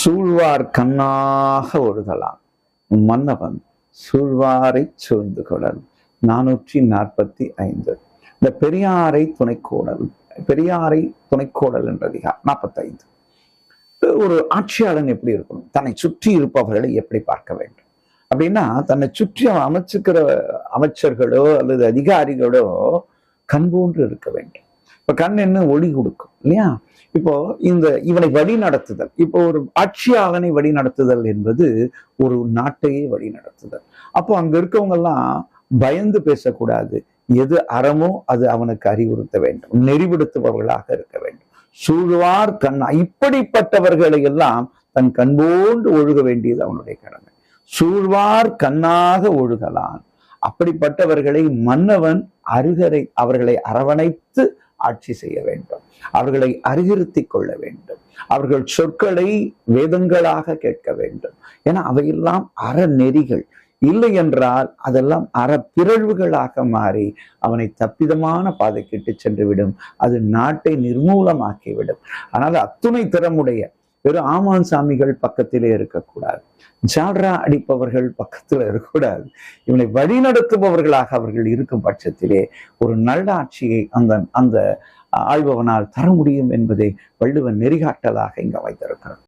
சூழ்வார் கண்ணாக ஒழுகலாம் மன்னவன் சூழ்வாரை சூழ்ந்து கொடல். 445. இந்த பெரியாரை துணைக்கோடல் என்ற அதிகாரம் 45. ஒரு ஆட்சியாளன் எப்படி இருக்கணும், தன்னை சுற்றி இருப்பவர்களை எப்படி பார்க்க வேண்டும் அப்படின்னா, தன்னை சுற்றி அமைச்சுக்கிற அமைச்சர்களோ அல்லது அதிகாரிகளோ கண் போன்று இருக்க வேண்டும். இப்ப கண் என்ன ஒளி கொடுக்கும் இல்லையா? இப்போ இவனை வழி நடத்துதல், இப்போ ஒரு ஆட்சியாளனை வழி நடத்துதல் என்பது ஒரு நாட்டையே வழி நடத்துதல். அப்போ அங்க இருக்கவங்க எல்லாம் பயந்து பேசக்கூடாது. எது அறமோ அது அவனுக்கு அறிவுறுத்த வேண்டும், நெறிவுடுத்துபவர்களாக இருக்க வேண்டும். சூழ்வார் கண்ணா, இப்படிப்பட்டவர்களை எல்லாம் தன் கண்போன்று ஒழுக வேண்டியது அவனுடைய கடமை. சூழ்வார் கண்ணாக ஒழுகலான். அப்படிப்பட்டவர்களை மன்னவன் அவர்களை அரவணைத்து ஆட்சி செய்ய வேண்டும், அவர்களை அறிவுறுத்தி கொள்ள வேண்டும், அவர்கள் சொற்களை வேதங்களாக கேட்க வேண்டும். ஏன்னா அவையெல்லாம் அறநெறிகள். இல்லை என்றால் அதெல்லாம் அறப்பிறழ்வுகளாக மாறி அவனை தப்பிதமான பாதைக்கிட்டு சென்றுவிடும். அது நாட்டை நிர்மூலமாக்கிவிடும். ஆனால் அத்துணை திறமுடைய வெறும் ஆமான் சாமிகள் பக்கத்திலே இருக்கக்கூடாது, ஜால்ரா அடிப்பவர்கள் பக்கத்தில் இருக்கக்கூடாது. இவனை வழிநடத்துபவர்களாக அவர்கள் இருக்கும் பட்சத்திலே ஒரு நல்ல ஆட்சியை அந்த ஆள்பவனால் தர முடியும் என்பதை வள்ளுவன் நெறிகாட்டலாக இங்க வைத்திருக்கிறார்.